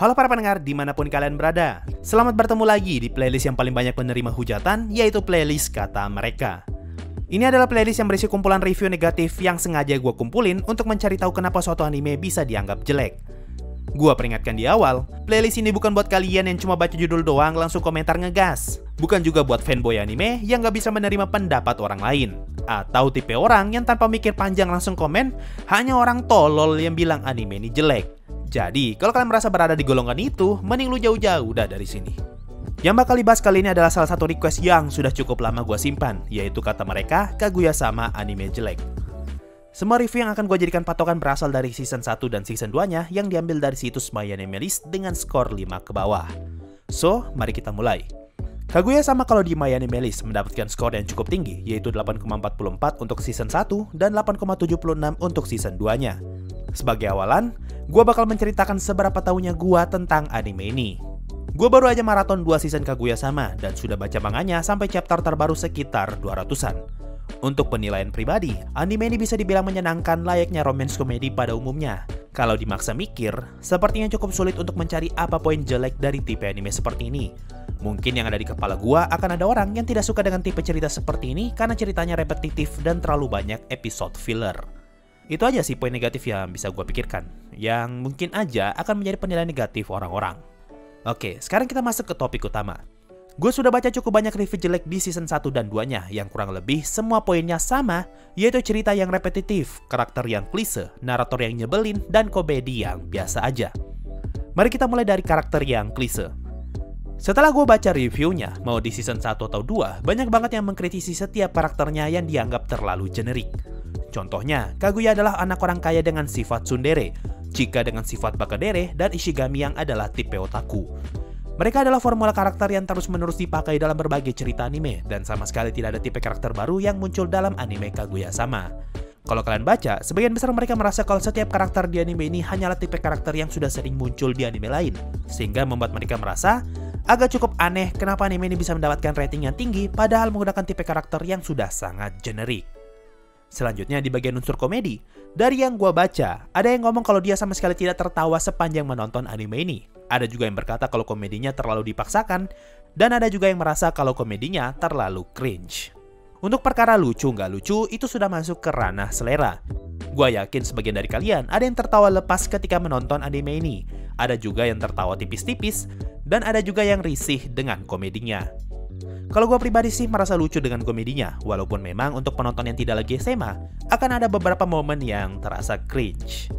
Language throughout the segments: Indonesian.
Halo para pendengar dimanapun kalian berada. Selamat bertemu lagi di playlist yang paling banyak menerima hujatan, yaitu playlist Kata Mereka. Ini adalah playlist yang berisi kumpulan review negatif yang sengaja gue kumpulin untuk mencari tahu kenapa suatu anime bisa dianggap jelek. Gua peringatkan di awal, playlist ini bukan buat kalian yang cuma baca judul doang langsung komentar ngegas. Bukan juga buat fanboy anime yang gak bisa menerima pendapat orang lain. Atau tipe orang yang tanpa mikir panjang langsung komen, hanya orang tolol yang bilang anime ini jelek. Jadi, kalau kalian merasa berada di golongan itu, mending lu jauh-jauh dah dari sini. Yang bakal dibahas kali ini adalah salah satu request yang sudah cukup lama gua simpan, yaitu Kata Mereka, Kaguya-sama anime jelek. Semua review yang akan gue jadikan patokan berasal dari season 1 dan season 2-nya yang diambil dari situs MyAnimeList dengan skor 5 ke bawah. So, mari kita mulai. Kaguya-sama kalau di MyAnimeList mendapatkan skor yang cukup tinggi, yaitu 8,44 untuk season 1 dan 8,76 untuk season 2-nya. Sebagai awalan, gue bakal menceritakan seberapa tahunya gue tentang anime ini. Gue baru aja maraton 2 season Kaguya-sama dan sudah baca manganya sampai chapter terbaru sekitar 200-an. Untuk penilaian pribadi, anime ini bisa dibilang menyenangkan layaknya romance komedi pada umumnya. Kalau dimaksa mikir, sepertinya cukup sulit untuk mencari apa poin jelek dari tipe anime seperti ini. Mungkin yang ada di kepala gua akan ada orang yang tidak suka dengan tipe cerita seperti ini karena ceritanya repetitif dan terlalu banyak episode filler. Itu aja sih poin negatif yang bisa gua pikirkan, yang mungkin aja akan menjadi penilaian negatif orang-orang. Oke, sekarang kita masuk ke topik utama. Gue sudah baca cukup banyak review jelek di season 1 dan 2-nya yang kurang lebih semua poinnya sama, yaitu cerita yang repetitif, karakter yang klise, narator yang nyebelin, dan komedi yang biasa aja. Mari kita mulai dari karakter yang klise. Setelah gue baca reviewnya, mau di season 1 atau 2, banyak banget yang mengkritisi setiap karakternya yang dianggap terlalu generik. Contohnya, Kaguya adalah anak orang kaya dengan sifat tsundere, Chika dengan sifat bakadere, dan Ishigami yang adalah tipe otaku. Mereka adalah formula karakter yang terus-menerus dipakai dalam berbagai cerita anime, dan sama sekali tidak ada tipe karakter baru yang muncul dalam anime Kaguya-sama. Kalau kalian baca, sebagian besar mereka merasa kalau setiap karakter di anime ini hanyalah tipe karakter yang sudah sering muncul di anime lain, sehingga membuat mereka merasa agak cukup aneh kenapa anime ini bisa mendapatkan rating yang tinggi padahal menggunakan tipe karakter yang sudah sangat generik. Selanjutnya di bagian unsur komedi, dari yang gua baca, ada yang ngomong kalau dia sama sekali tidak tertawa sepanjang menonton anime ini. Ada juga yang berkata kalau komedinya terlalu dipaksakan, dan ada juga yang merasa kalau komedinya terlalu cringe. Untuk perkara lucu nggak lucu, itu sudah masuk ke ranah selera. Gua yakin sebagian dari kalian ada yang tertawa lepas ketika menonton anime ini. Ada juga yang tertawa tipis-tipis, dan ada juga yang risih dengan komedinya. Kalau gue pribadi sih merasa lucu dengan komedinya, walaupun memang untuk penonton yang tidak lagi SMA, akan ada beberapa momen yang terasa cringe.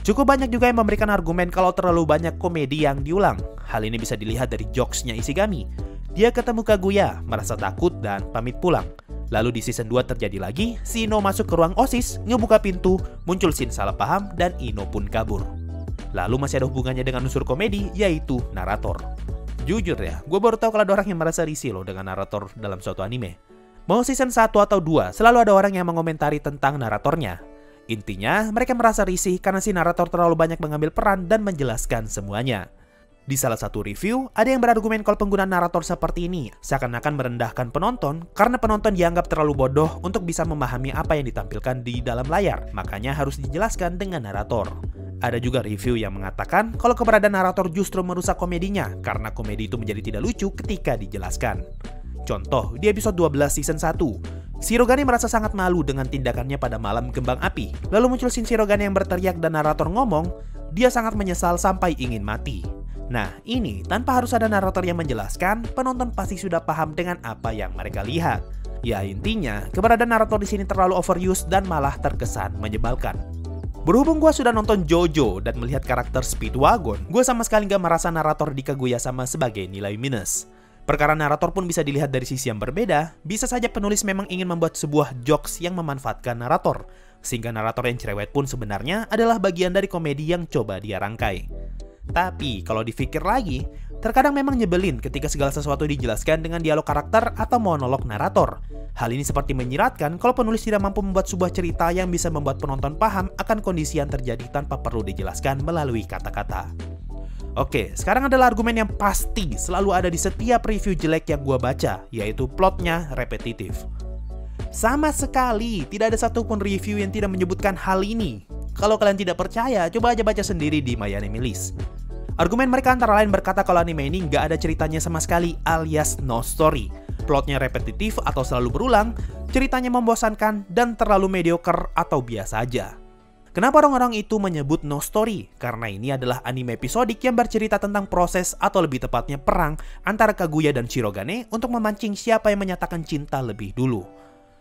Cukup banyak juga yang memberikan argumen kalau terlalu banyak komedi yang diulang. Hal ini bisa dilihat dari jokesnya Ishigami. Dia ketemu Kaguya, merasa takut dan pamit pulang. Lalu di season 2 terjadi lagi, si Ino masuk ke ruang OSIS, ngebuka pintu, muncul scene salah paham, dan Ino pun kabur. Lalu masih ada hubungannya dengan unsur komedi, yaitu narator. Jujur ya, gue baru tahu kalau ada orang yang merasa risih loh dengan narator dalam suatu anime. Mau season 1 atau 2, selalu ada orang yang mengomentari tentang naratornya. Intinya, mereka merasa risih karena si narator terlalu banyak mengambil peran dan menjelaskan semuanya. Di salah satu review, ada yang berargumen kalau penggunaan narator seperti ini seakan-akan merendahkan penonton karena penonton dianggap terlalu bodoh untuk bisa memahami apa yang ditampilkan di dalam layar, makanya harus dijelaskan dengan narator. Ada juga review yang mengatakan kalau keberadaan narator justru merusak komedinya karena komedi itu menjadi tidak lucu ketika dijelaskan. Contoh, di episode 12 season 1, Shirogane merasa sangat malu dengan tindakannya pada malam kembang api. Lalu muncul scene Shirogane yang berteriak dan narator ngomong, dia sangat menyesal sampai ingin mati. Nah, ini tanpa harus ada narator yang menjelaskan, penonton pasti sudah paham dengan apa yang mereka lihat. Ya intinya, keberadaan narator di sini terlalu overuse dan malah terkesan menyebalkan. Berhubung gue sudah nonton JoJo dan melihat karakter Speedwagon, gue sama sekali gak merasa narator di Kaguya-sama sebagai nilai minus. Perkara narator pun bisa dilihat dari sisi yang berbeda, bisa saja penulis memang ingin membuat sebuah jokes yang memanfaatkan narator, sehingga narator yang cerewet pun sebenarnya adalah bagian dari komedi yang coba dia rangkai. Tapi kalau dipikir lagi, terkadang memang nyebelin ketika segala sesuatu dijelaskan dengan dialog karakter atau monolog narator. Hal ini seperti menyiratkan kalau penulis tidak mampu membuat sebuah cerita yang bisa membuat penonton paham akan kondisi yang terjadi tanpa perlu dijelaskan melalui kata-kata. Oke, sekarang adalah argumen yang pasti selalu ada di setiap review jelek yang gue baca, yaitu plotnya repetitif. Sama sekali tidak ada satupun review yang tidak menyebutkan hal ini. Kalau kalian tidak percaya, coba aja baca sendiri di MyAnimeList. Argumen mereka antara lain berkata kalau anime ini nggak ada ceritanya sama sekali alias no story. Plotnya repetitif atau selalu berulang, ceritanya membosankan, dan terlalu mediocre atau biasa aja. Kenapa orang-orang itu menyebut no story? Karena ini adalah anime episodik yang bercerita tentang proses atau lebih tepatnya perang antara Kaguya dan Shirogane untuk memancing siapa yang menyatakan cinta lebih dulu.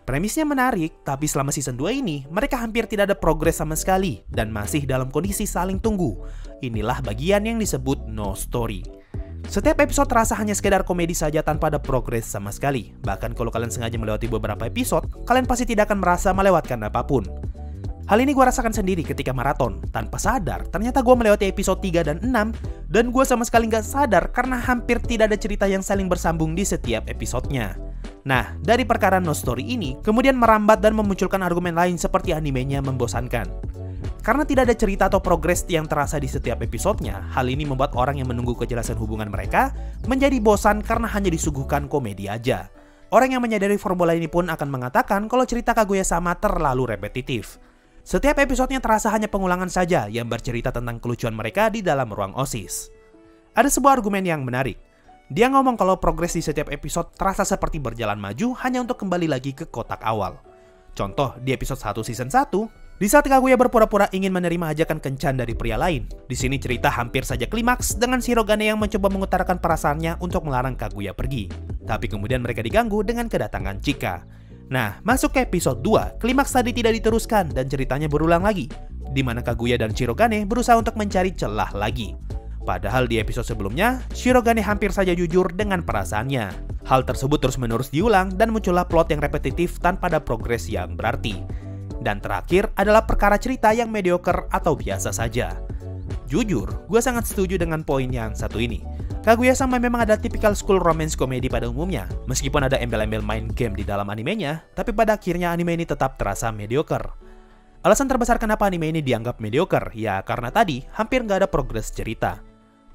Premisnya menarik, tapi selama season 2 ini, mereka hampir tidak ada progres sama sekali dan masih dalam kondisi saling tunggu. Inilah bagian yang disebut no story. Setiap episode terasa hanya sekedar komedi saja tanpa ada progres sama sekali. Bahkan kalau kalian sengaja melewati beberapa episode, kalian pasti tidak akan merasa melewatkan apapun. Hal ini gue rasakan sendiri ketika maraton. Tanpa sadar, ternyata gue melewati episode 3 dan 6, dan gue sama sekali nggak sadar karena hampir tidak ada cerita yang saling bersambung di setiap episodenya. Nah, dari perkara no story ini, kemudian merambat dan memunculkan argumen lain seperti animenya membosankan. Karena tidak ada cerita atau progres yang terasa di setiap episodenya, hal ini membuat orang yang menunggu kejelasan hubungan mereka menjadi bosan karena hanya disuguhkan komedi aja. Orang yang menyadari formula ini pun akan mengatakan kalau cerita Kaguya-sama terlalu repetitif. Setiap episodenya terasa hanya pengulangan saja yang bercerita tentang kelucuan mereka di dalam ruang OSIS. Ada sebuah argumen yang menarik. Dia ngomong kalau progres di setiap episode terasa seperti berjalan maju hanya untuk kembali lagi ke kotak awal. Contoh, di episode 1 season 1, di saat Kaguya berpura-pura ingin menerima ajakan kencan dari pria lain. Di sini cerita hampir saja klimaks dengan Shirogane yang mencoba mengutarakan perasaannya untuk melarang Kaguya pergi. Tapi kemudian mereka diganggu dengan kedatangan Chika. Nah, masuk ke episode 2, klimaks tadi tidak diteruskan dan ceritanya berulang lagi, di mana Kaguya dan Shirogane berusaha untuk mencari celah lagi. Padahal di episode sebelumnya, Shirogane hampir saja jujur dengan perasaannya. Hal tersebut terus-menerus diulang dan muncullah plot yang repetitif tanpa ada progres yang berarti. Dan terakhir adalah perkara cerita yang mediocre atau biasa saja. Jujur, gue sangat setuju dengan poin yang satu ini. Kaguya-sama memang ada tipikal school romance komedi pada umumnya. Meskipun ada embel-embel main game di dalam animenya, tapi pada akhirnya anime ini tetap terasa mediocre. Alasan terbesar kenapa anime ini dianggap mediocre, ya karena tadi hampir nggak ada progres cerita.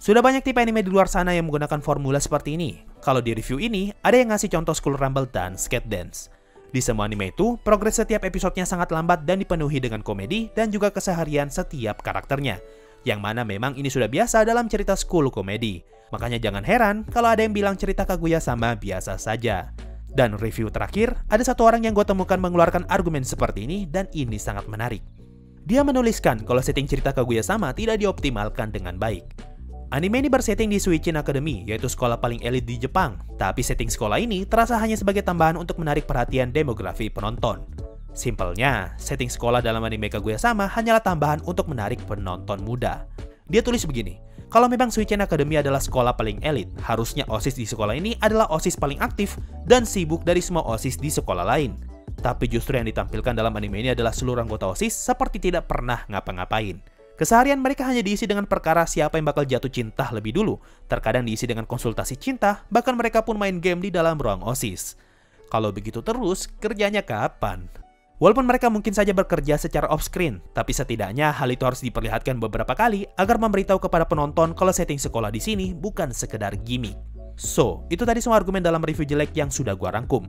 Sudah banyak tipe anime di luar sana yang menggunakan formula seperti ini. Kalau di review ini, ada yang ngasih contoh School Rumble dan Skate Dance. Di semua anime itu, progres setiap episodenya sangat lambat dan dipenuhi dengan komedi dan juga keseharian setiap karakternya. Yang mana memang ini sudah biasa dalam cerita school komedi. Makanya jangan heran kalau ada yang bilang cerita Kaguya-sama biasa saja. Dan review terakhir, ada satu orang yang gue temukan mengeluarkan argumen seperti ini dan ini sangat menarik. Dia menuliskan kalau setting cerita Kaguya-sama tidak dioptimalkan dengan baik. Anime ini bersetting di Suichin Academy, yaitu sekolah paling elit di Jepang. Tapi setting sekolah ini terasa hanya sebagai tambahan untuk menarik perhatian demografi penonton. Simpelnya, setting sekolah dalam anime Kaguya-sama hanyalah tambahan untuk menarik penonton muda. Dia tulis begini, kalau memang Suichin Academy adalah sekolah paling elit, harusnya OSIS di sekolah ini adalah OSIS paling aktif dan sibuk dari semua OSIS di sekolah lain. Tapi justru yang ditampilkan dalam anime ini adalah seluruh anggota OSIS seperti tidak pernah ngapa-ngapain. Keseharian mereka hanya diisi dengan perkara siapa yang bakal jatuh cinta lebih dulu. Terkadang diisi dengan konsultasi cinta, bahkan mereka pun main game di dalam ruang OSIS. Kalau begitu terus, kerjanya kapan? Walaupun mereka mungkin saja bekerja secara off-screen, tapi setidaknya hal itu harus diperlihatkan beberapa kali agar memberitahu kepada penonton kalau setting sekolah di sini bukan sekedar gimmick. So, itu tadi semua argumen dalam review jelek yang sudah gua rangkum.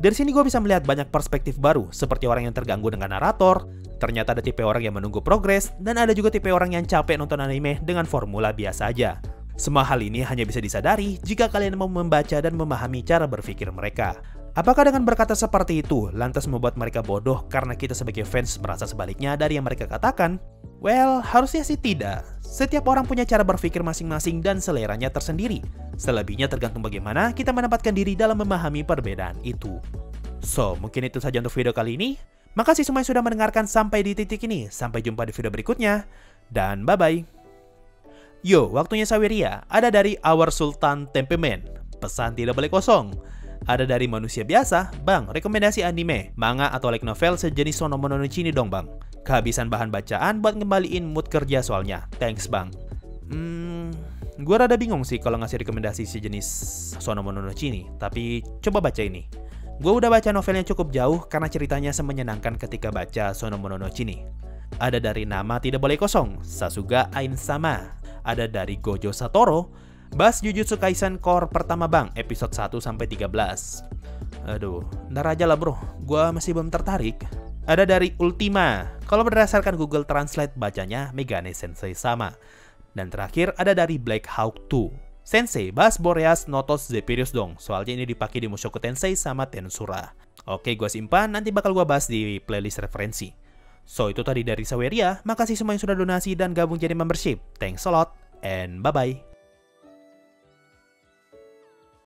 Dari sini gue bisa melihat banyak perspektif baru, seperti orang yang terganggu dengan narator, ternyata ada tipe orang yang menunggu progres, dan ada juga tipe orang yang capek nonton anime dengan formula biasa aja. Semua hal ini hanya bisa disadari jika kalian mau membaca dan memahami cara berpikir mereka. Apakah dengan berkata seperti itu, lantas membuat mereka bodoh karena kita sebagai fans merasa sebaliknya dari yang mereka katakan? Well, harusnya sih tidak. Setiap orang punya cara berpikir masing-masing dan seleranya tersendiri. Selebihnya tergantung bagaimana kita menempatkan diri dalam memahami perbedaan itu. So, mungkin itu saja untuk video kali ini. Makasih semua yang sudah mendengarkan sampai di titik ini. Sampai jumpa di video berikutnya. Dan bye-bye. Yo, waktunya Saweria. Ada dari Our Sultan Tempemen. Pesan tidak boleh kosong. Ada dari Manusia Biasa. Bang, rekomendasi anime, manga atau light novel sejenis Sono Mononoke dong bang. Kehabisan bahan bacaan buat ngembaliin mood kerja soalnya. Thanks bang. Gue rada bingung sih kalau ngasih rekomendasi sejenis Sono Mononoke ini. Tapi coba baca ini. Gue udah baca novelnya cukup jauh karena ceritanya semenyenangkan ketika baca Sono Mononoke ini. Ada dari Nama Tidak Boleh Kosong, Sasuga Ain Sama. Ada dari Gojo Satoru, bahas Jujutsu Kaisen Core pertama bang, episode 1-13. Aduh, ntar aja lah bro, gue masih belum tertarik. Ada dari Ultima, kalau berdasarkan Google Translate bacanya Megane Sensei sama. Dan terakhir ada dari Black Hawk 2. Sensei, bahas Boreas Notos Zephyrus dong, soalnya ini dipakai di Mushoku Tensei sama Tensura. Oke, gua simpan, nanti bakal gua bahas di playlist referensi. So, itu tadi dari Saweria, makasih semua yang sudah donasi dan gabung jadi membership. Thanks a lot, and bye-bye.